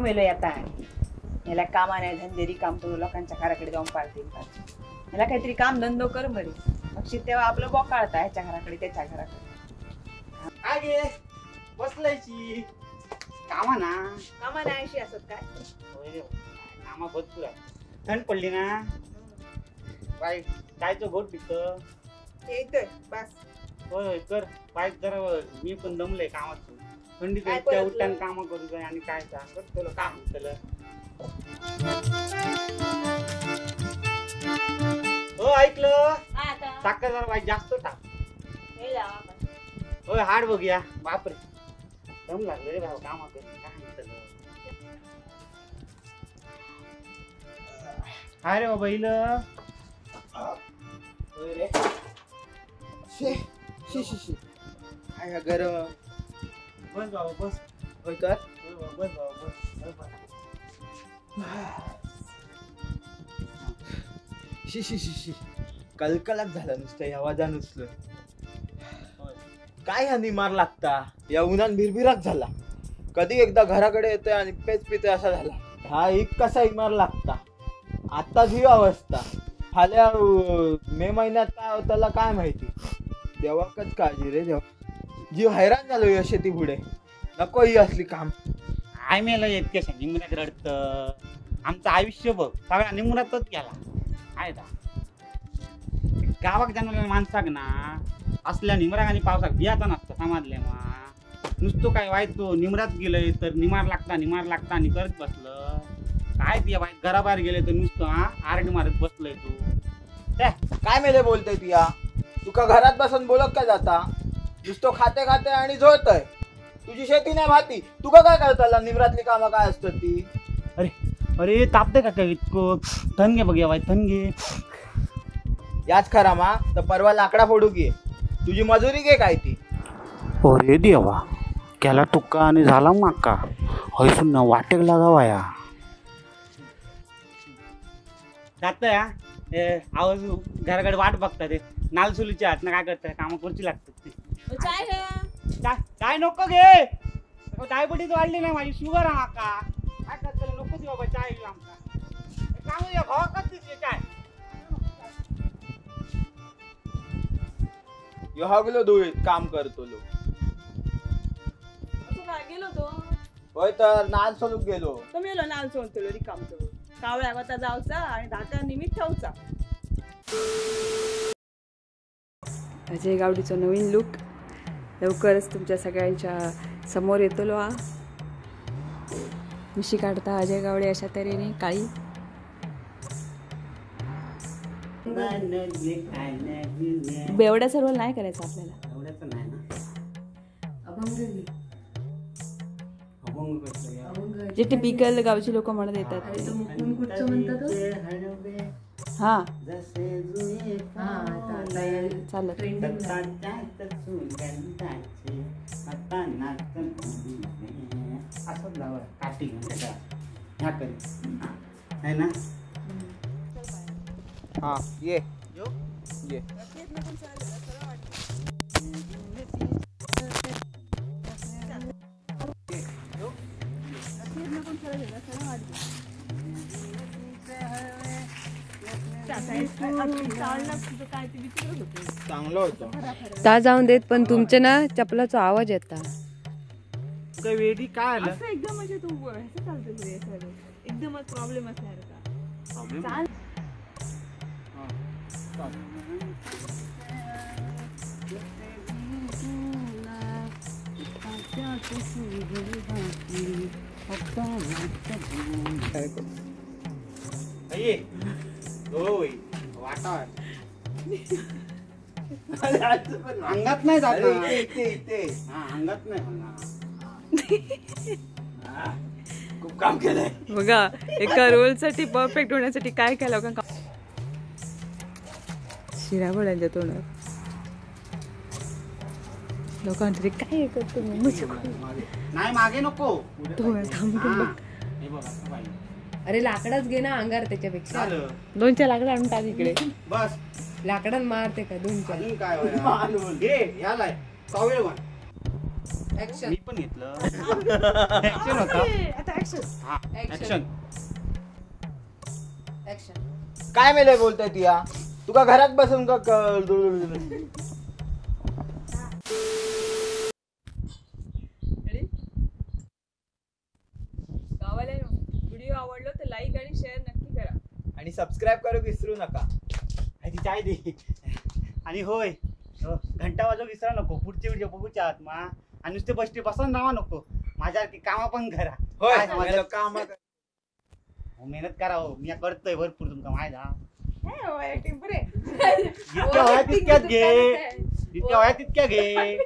मेलो येता याला कामा नाही धंदेरी काम करू लोकांच्या घराकडे जाऊन पाळतील याला काहीतरी काम धंदो कर बरे मग तेव्हा आपलं बोकाळता ह्याच्या घराकडे त्याच्या घराकडे काय गे बसलायची कामा नाही अशी असत काय कामा भरपूर आहे थंड पडली ना बाय कायचं घोट पिकतं येतोय बस होय होय कर बाईक जरा मी पण दमलंय कामात थंडी काय त्या परतलं? उठ्यान काम करू काय आणि काय करतो काम केलं हो ऐकलं साखर जरा बाई जास्त टाक होय हाड बघूया बापरे दम लागले रे भाऊ काम करून काय हाय रे बाबा इलं होय रे शी काय गरम बस बाबा बस होय कर होय बाबा बस बाबा बस शी कलकलाट झाला नुसतं या आवाजा नुसतं काय हा निमार लागता या उन्हान भिरभिरात झाला कधी एकदा घराकडे येतोय आणि पेच पितोय असा झाला हा एक कसा इमार लागता आताच ही अवस्था हाल्या मे महिन्यात काय होतं त्याला काय माहिती देवाकच काळजी रे देवा जीव हैराण झालो या शेती पुढे नको ही असली काम आय मेला इतक्या निमण्यात रडत आमचं आयुष्य बघ सगळ्या निमण्यातच गेला आहे ना गावात जाणाऱ्या माणसाक ना असल्या निमराग आणि पावसाक बियाचा नसतं समाजले मा नुसतं काय वाईट तो निमरात गेलंय तर निमार लागता आणि करत बसलं काय ते वाईट घराबाहेर गेले तर नुसतं आरडी मारत बसलंय तू काय मेले बोलतोय तुया तुका घरात बसून बोलत काय जाता नुसतं खाते आणि झोळतय तुझी शेती नाही भाती तुका काय करताला निमरातली कामं काय असतात ती अरे अरे तापते का काय इतकं थंगे बघ या वाईट थंगे याच खरा मा तर परवा लाकडा फोडू घे तुझी मजुरी घे काय ती अरे देवा केला तुक्का आणि झाला माका हैसून ना वाटेक लागावा या जात या आवाज घराकडे वाट बघतात ते नालसुलीच्या हात ना काय करतात कामं करूची लागतात ते काय नको घे डायबिटीज वाढली नाही माझी शुगर आहे माका काय करता नको दे बाबा चाय घेऊ आमका सांगू या भावाकच दिसले काय यो हगलो धुळीत काम करतो लो गेलो तो होय तर नाल सोलूक गेलो तो मेलो नाल सोडतो रिकाम तो कावळ्या वाता जावचा आणि धाका निमित्त ठेवचा अजय गावडीचा नवीन लुक लवकरच तुमच्या सगळ्यांच्या समोर येतलो हा मिशी काढता अजय गावडे अशा तऱ्हेने काळी बेवड्या सर्व नाही करायचं आपल्याला एवढ्याच नाही ना जे टिपिकल गावची लोक म्हणत येतात हा चालत असंच लावा काठी ह्या करी आहे ना हा ये ये चांगलं होतं ता जाऊन देत पण तुमच्या ना चपलाचा आवाज येता काय वेडी काय आलं एकदम म्हणजे तू असं चालतो एकदमच प्रॉब्लेम असणार अंगात नाही जात अंगात नाही खूप काम केलंय बघा एका रोल साठी परफेक्ट होण्यासाठी काय केलं का शिराबोळ्यांच्या तोंडात लोकांतरी काय करतो नाही मागे नको अरे लाकडाच घे ना अंगार त्याच्यापेक्षा झालं 2-4 लाकडं आणून टाक इकडे बस लाकडात मारते का 2-4 अजून काय घे यालाय कावळे ऍक्शन मी पण घेतलं ऍक्शन होता आता ऍक्शन हा ऍक्शन ऍक्शन काय मेले बोलताय ती या तुका घरात बसून का गावाला व्हिडिओ आवडलो तर लाईक आणि शेअर नक्की करा. आणि सबस्क्राईब करू विसरू नका ती चाय दे आणि होय घंटा वाजव विसरा नको पुढचे व्हिडिओ बघूच्या आहात मा आणि नुसते बसते बसून राहा नको माझ्यासारखी कामा पण करा होय काय समाजात- काम मेहनत करा हो मी करतोय भरपूर तुमका माहित हा ऍक्टिंग बरे जितक्या वया तितक्यात घे जितक्या वया तितक्या घे